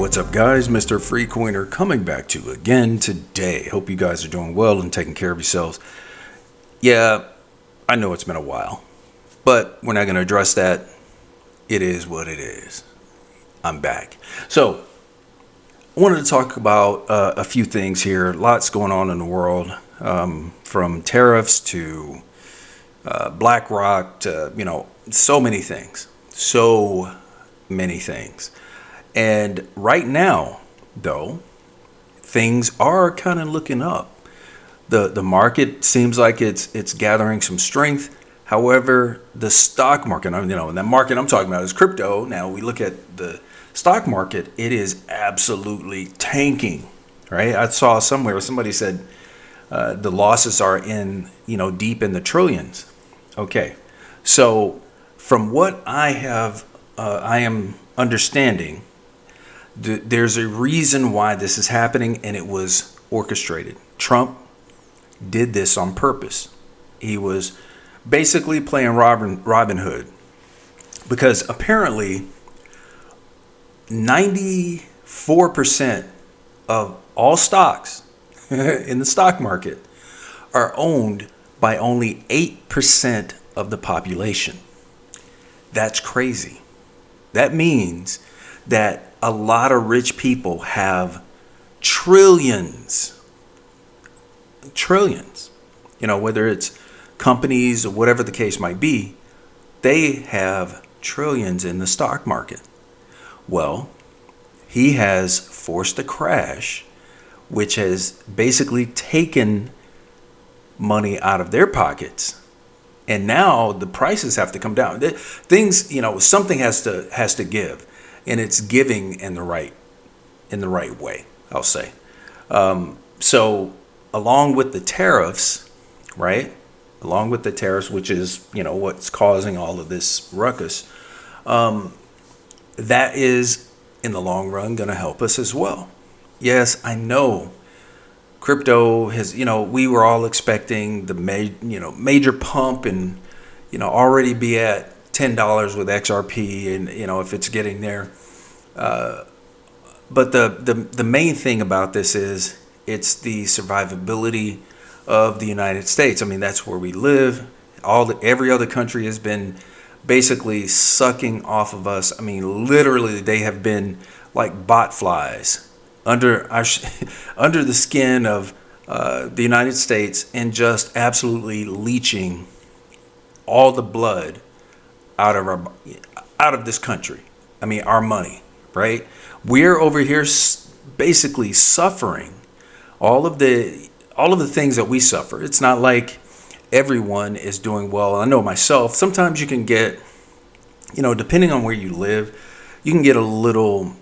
What's up, guys? Mr. Free Coiner coming back to you again today. Hope you guys are doing well and taking care of yourselves. Yeah, I know it's been a while, but we're not going to address that. It is what it is. I'm back. So, I wanted to talk about a few things here. Lots going on in the world, from tariffs to BlackRock to, so many things. So many things. And right now, though, things are kind of looking up. The market seems like it's gathering some strength. However, the stock market, and that market I'm talking about is crypto. Now we look at the stock market, it is absolutely tanking, right? I saw somewhere somebody said the losses are deep in the trillions. Okay, so from what I am understanding, there's a reason why this is happening, and it was orchestrated. Trump did this on purpose. He was basically playing Robin Hood, because apparently 94% of all stocks in the stock market are owned by only 8% of the population. That's crazy. That means that a lot of rich people have trillions, whether it's companies or whatever the case might be, they have trillions in the stock market. Well, he has forced a crash, which has basically taken money out of their pockets. And now the prices have to come down. Things, something has to give. And it's giving in the right way, I'll say. So along with the tariffs, right? Along with the tariffs, which is, what's causing all of this ruckus, that is in the long run going to help us as well. Yes, I know crypto has, we were all expecting the major pump and, already be at $10 with XRP, and if it's getting there, but the main thing about this is it's the survivability of the United States. I mean, that's where we live. Every other country has been basically sucking off of us. I mean, literally, they have been like bot flies under the skin of the United States, and just absolutely leeching all the blood out of this country. I mean, our money, right? We're over here basically suffering all of the things that we suffer. It's not like everyone is doing well. I know myself, sometimes you can get, depending on where you live, you can get a little,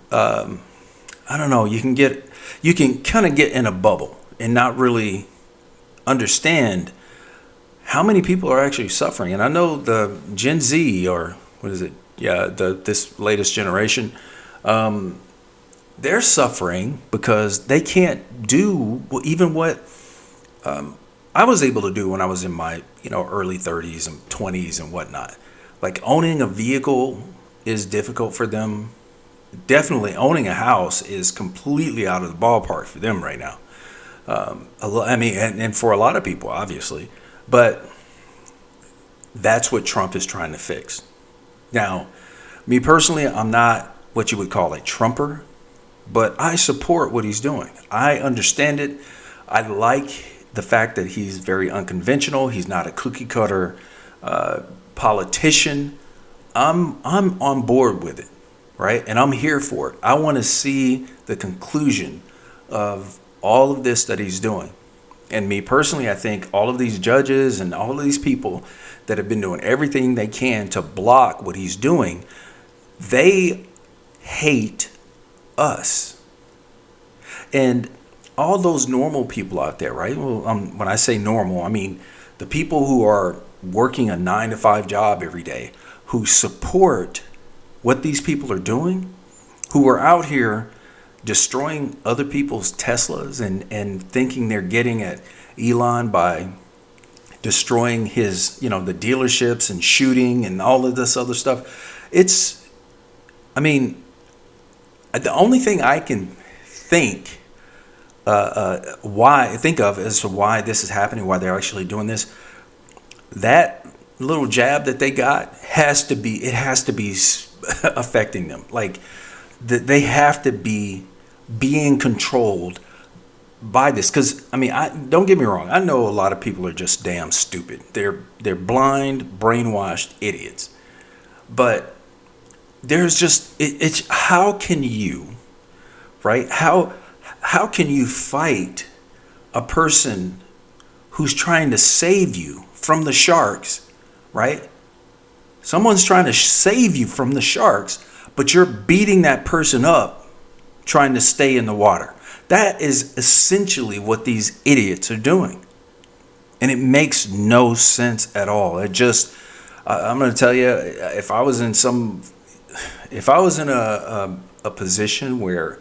you can kind of get in a bubble and not really understand how many people are actually suffering. And I know the Gen Z, or what is it? Yeah, this latest generation, they're suffering because they can't do even what I was able to do when I was in my early 30s and 20s and whatnot. Like, owning a vehicle is difficult for them. Definitely owning a house is completely out of the ballpark for them right now. And for a lot of people, obviously. But that's what Trump is trying to fix. Now, me personally, I'm not what you would call a Trumper, but I support what he's doing. I understand it. I like the fact that he's very unconventional. He's not a cookie cutter politician. I'm on board with it, right? And I'm here for it. I want to see the conclusion of all of this that he's doing. And me personally, I think all of these judges and all of these people that have been doing everything they can to block what he's doing, they hate us. And all those normal people out there, right? Well, when I say normal, I mean the people who are working a 9-to-5 job every day, who support what these people are doing, who are out here destroying other people's Teslas and thinking they're getting at Elon by destroying his, the dealerships and shooting and all of this other stuff. The only thing I can think think of as to why this is happening, why they're actually doing this. That little jab that they got has to be affecting them. Like they have to be being controlled by this. Because I mean, don't get me wrong. I know a lot of people are just damn stupid. They're blind, brainwashed idiots. But there's just it's how can you, right? How can you fight a person who's trying to save you from the sharks, right? Someone's trying to save you from the sharks, but you're beating that person up trying to stay in the water. That is essentially what these idiots are doing. And it makes no sense at all. It just, I'm going to tell you, if I was in a position where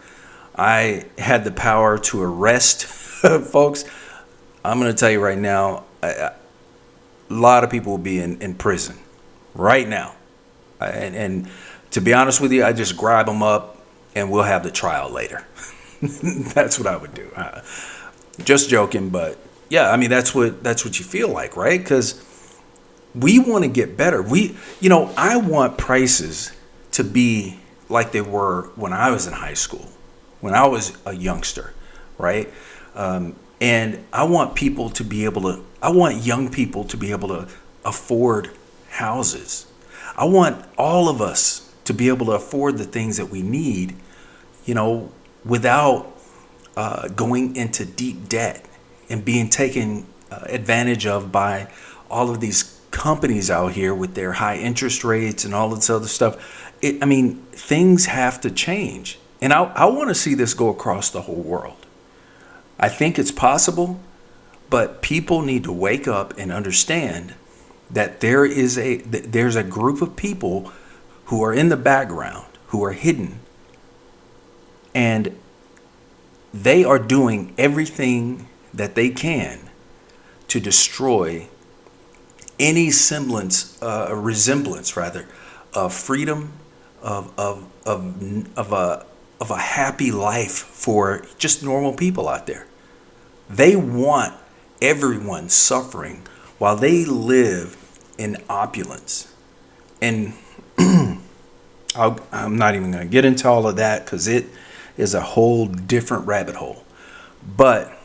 I had the power to arrest folks, I'm going to tell you right now, a lot of people will be in prison right now. And to be honest with you, I just grab them up and we'll have the trial later. That's what I would do. Just joking, but yeah, I mean, that's what you feel like, right? Because we want to get better. I want prices to be like they were when I was in high school, when I was a youngster, right? And I want young people to be able to afford houses. I want all of us to be able to afford the things that we need, without going into deep debt and being taken advantage of by all of these companies out here with their high interest rates and all this other stuff. Things have to change. And I want to see this go across the whole world. I think it's possible, but people need to wake up and understand that there's a group of people who are in the background, who are hidden, and they are doing everything that they can to destroy any resemblance of freedom, of a happy life for just normal people out there. They want everyone suffering while they live in opulence. And I'm not even going to get into all of that because it is a whole different rabbit hole. But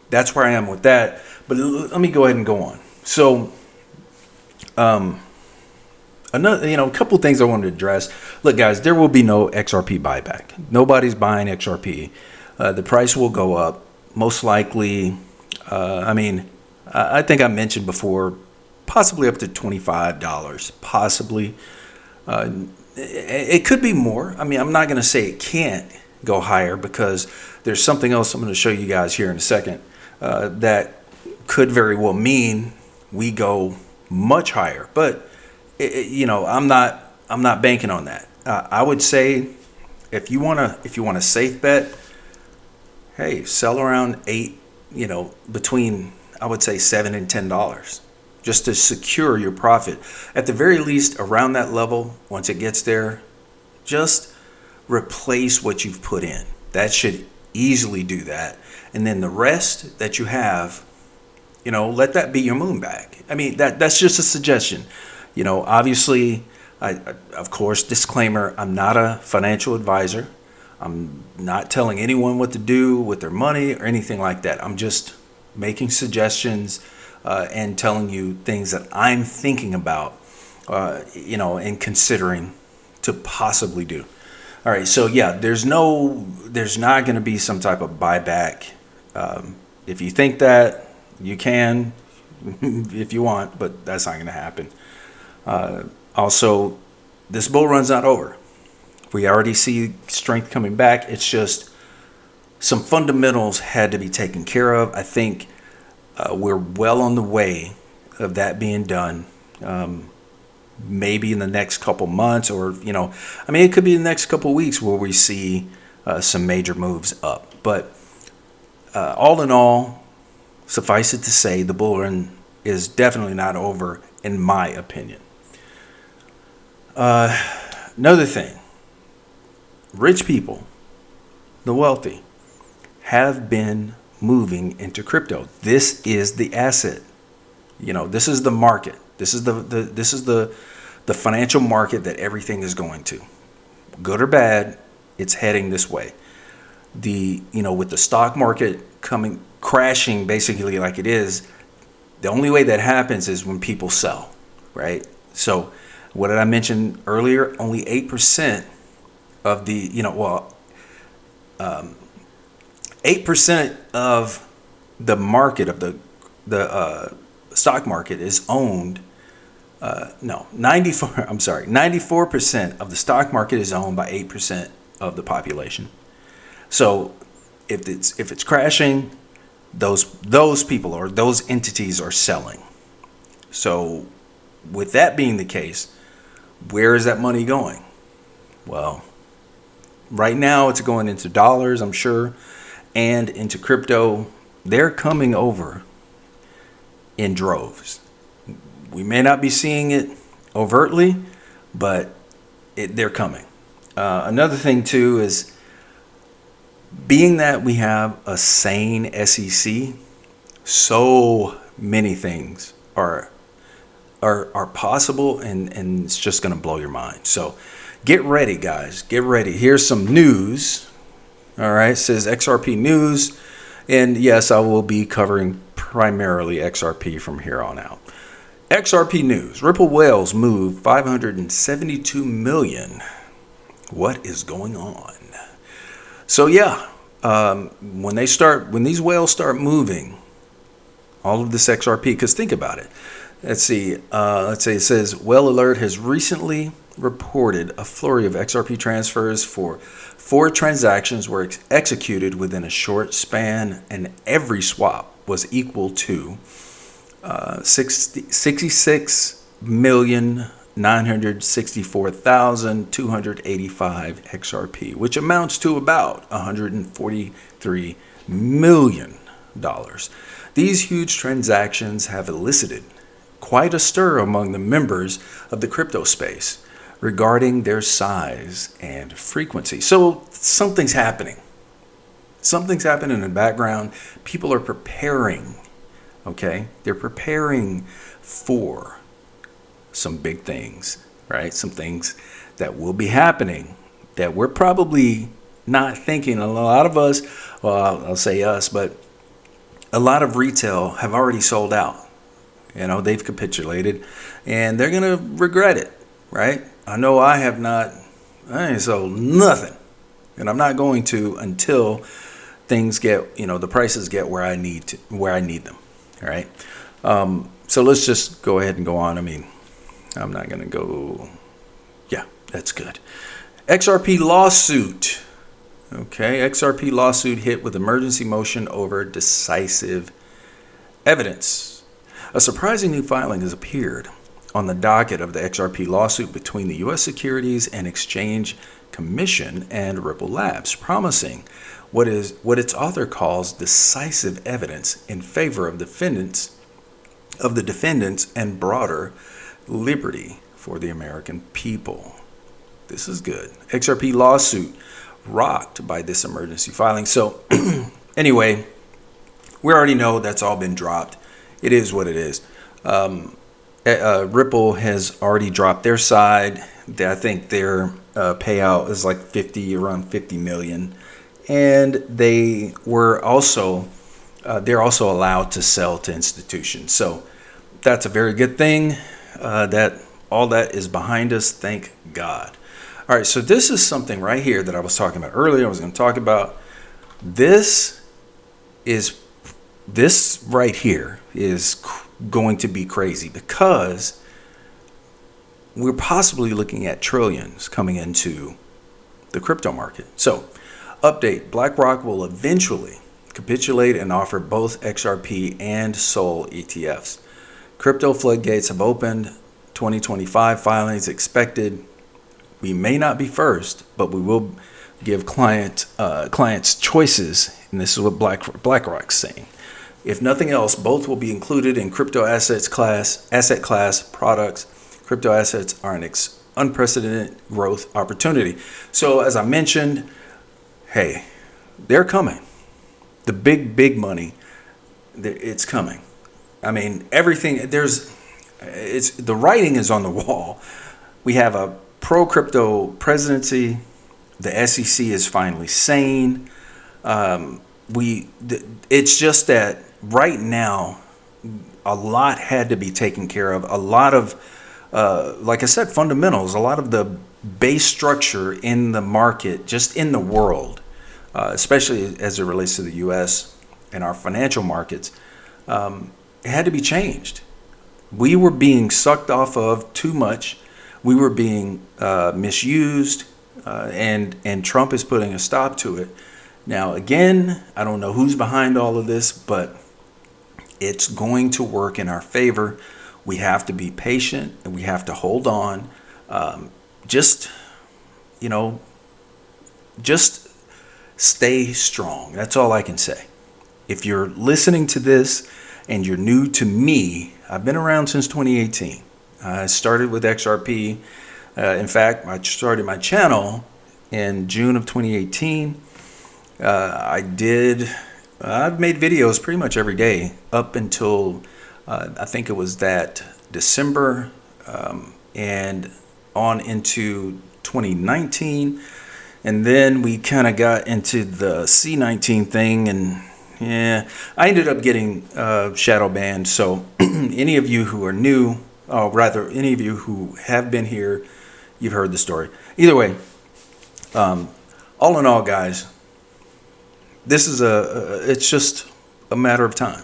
that's where I am with that. But let me go ahead and go on. So, a couple of things I wanted to address. Look, guys, there will be no XRP buyback. Nobody's buying XRP. The price will go up. Most likely, I think I mentioned before, possibly up to $25. Possibly. It could be more. I'm not going to say it can't go higher because there's something else I'm going to show you guys here in a second that could very well mean we go much higher. But I'm not banking on that. I would say if you want a safe bet, hey, sell around between I would say $7 and $10, just to secure your profit. At the very least, around that level, once it gets there, just replace what you've put in. That should easily do that. And then the rest that you have, let that be your moon bag. That's just a suggestion. Obviously, of course, disclaimer, I'm not a financial advisor. I'm not telling anyone what to do with their money or anything like that. I'm just making suggestions and telling you things that I'm thinking about, and considering to possibly do. All right, so yeah, there's not going to be some type of buyback. If you think that, you can, if you want, but that's not going to happen. Also, this bull run's not over. We already see strength coming back. It's just some fundamentals had to be taken care of. I think we're well on the way of that being done. Maybe in the next couple months, or it could be the next couple weeks where we see some major moves up. But all in all, suffice it to say, the bull run is definitely not over, in my opinion. Another thing, rich people the wealthy have been moving into crypto. This is the asset. This is the market. This is the financial market that everything is going to. Good or bad, it's heading this way. With the stock market crashing basically like it is, the only way that happens is when people sell, right? So what did I mention earlier? Only 8% of 8% of the market of the stock market is owned. 94% of the stock market is owned by 8% of the population. So if it's crashing, those people or those entities are selling. So with that being the case, where is that money going? Well, right now it's going into dollars, I'm sure, and into crypto. They're coming over in droves. We may not be seeing it overtly, but they're coming. Another thing too is, being that we have a sane SEC, so many things are possible, and it's just going to blow your mind. So get ready, guys. Get ready. Here's some news. All right, it says XRP news. And yes, I will be covering primarily XRP from here on out. XRP news. Ripple whales move 572 million. What is going on? So yeah, when these whales start moving, all of this XRP, because think about it. Let's see. Let's say it says Whale Alert has recently reported a flurry of XRP transfers for 4 transactions were executed within a short span, and every swap was equal to 66,964,285 XRP, which amounts to about $143 million. These huge transactions have elicited quite a stir among the members of the crypto space regarding their size and frequency. So something's happening. Something's happening in the background. People are preparing. Okay? They're preparing for some big things, right? Some things that will be happening that we're probably not thinking. A lot of us, well, I'll say us, but a lot of retail have already sold out. They've capitulated, and they're going to regret it, right? I know I ain't sold nothing, and I'm not going to until things get, the prices get where I need them. All right. So let's just go ahead and go on. I'm not going to go. Yeah, that's good. XRP lawsuit. Okay. XRP lawsuit hit with emergency motion over decisive evidence. A surprising new filing has appeared on the docket of the XRP lawsuit between the U.S. Securities and Exchange Commission and Ripple Labs, promising what its author calls decisive evidence in favor of the defendants and broader liberty for the American people. This is good. XRP lawsuit rocked by this emergency filing. So anyway, we already know that's all been dropped. It is what it is. Ripple has already dropped their side. I think their payout is like around 50 million. And they were also, they're also allowed to sell to institutions. So that's a very good thing. That all that is behind us. Thank God. All right. So this is something right here that I was talking about earlier. I was going to talk about this right here is going to be crazy, because we're possibly looking at trillions coming into the crypto market. So, update: BlackRock will eventually capitulate and offer both XRP and SOL ETFs. Crypto floodgates have opened. 2025 filings expected. We may not be first, but we will give clients choices, and this is what BlackRock's saying. If nothing else, both will be included in crypto asset class products. Crypto assets are an unprecedented growth opportunity. So as I mentioned, hey, they're coming. The big money, it's coming. I mean, everything, the writing is on the wall. We have a pro-crypto presidency. The SEC is finally sane. It's just that right now, a lot had to be taken care of. A lot of, like I said, fundamentals, a lot of the base structure in the market, just in the world, especially as it relates to the U.S. and our financial markets, it had to be changed. We were being sucked off of too much. We were being misused, and Trump is putting a stop to it. Now, again, I don't know who's behind all of this, but it's going to work in our favor. We have to be patient and we have to hold on. Just stay strong. That's all I can say. If you're listening to this and you're new to me, I've been around since 2018. I started with XRP. In fact, I started my channel in June of 2018. I've made videos pretty much every day up until I think it was that December, and on into 2019. And then we kind of got into the C19 thing, and yeah, I ended up getting shadow banned. So any of you who are new, any of you who have been here, you've heard the story. Either way, all in all, guys, this is it's just a matter of time.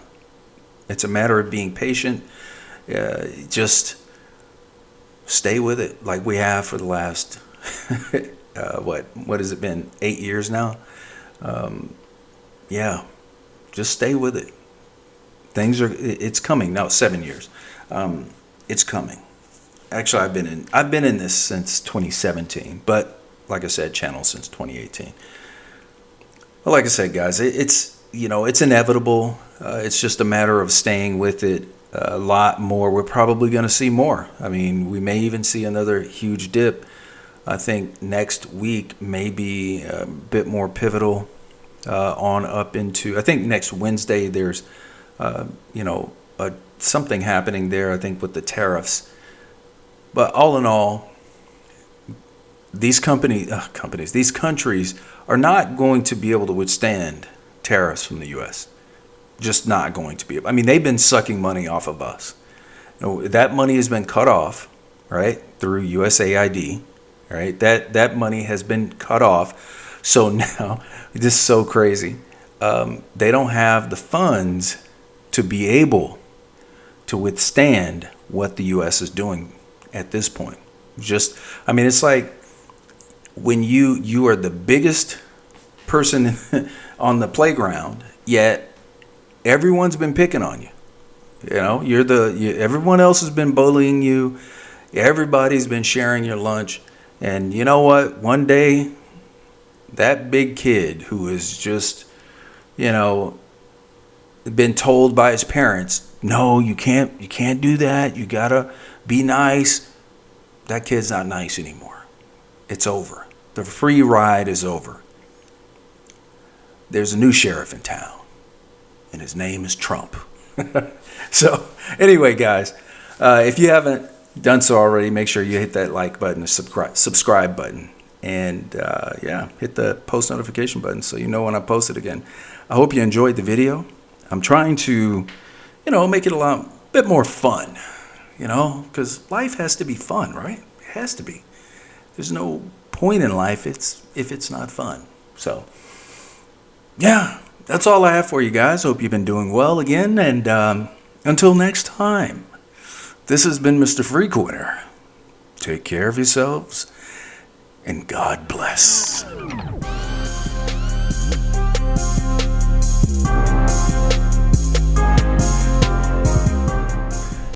It's a matter of being patient. Just stay with it like we have for the last, what has it been, 8 years now? Yeah, just stay with it. It's coming. No, 7 years. It's coming. Actually, I've been in this since 2017, but like I said, channel since 2018. Well, like I said, guys, it's inevitable. It's just a matter of staying with it a lot more. We're probably going to see more. I mean, we may even see another huge dip. I think next week may be a bit more pivotal on up into, I think next Wednesday there's, something happening there, I think, with the tariffs. But all in all, these these countries are not going to be able to withstand tariffs from the U.S. Just not going to be. I mean, they've been sucking money off of us. That money has been cut off, right, through USAID, right? That money has been cut off. So now, this is so crazy. They don't have the funds to be able to withstand what the U.S. is doing at this point. It's like when you are the biggest person on the playground, yet everyone's been picking on you. Everyone else has been bullying you. Everybody's been sharing your lunch. And you know what? One day, that big kid who is just, been told by his parents, no, you can't do that. You gotta be nice. That kid's not nice anymore. It's over. The free ride is over. There's a new sheriff in town, and his name is Trump. So anyway, guys, if you haven't done so already, make sure you hit that like button, the subscribe button, and hit the post notification button so you know when I post it again. I hope you enjoyed the video. I'm trying to, make it a bit more fun, because life has to be fun, right? It has to be. There's no point in life if it's not fun. So, yeah, that's all I have for you guys. Hope you've been doing well again, and until next time, this has been Mr. Frequenter. Take care of yourselves, and God bless.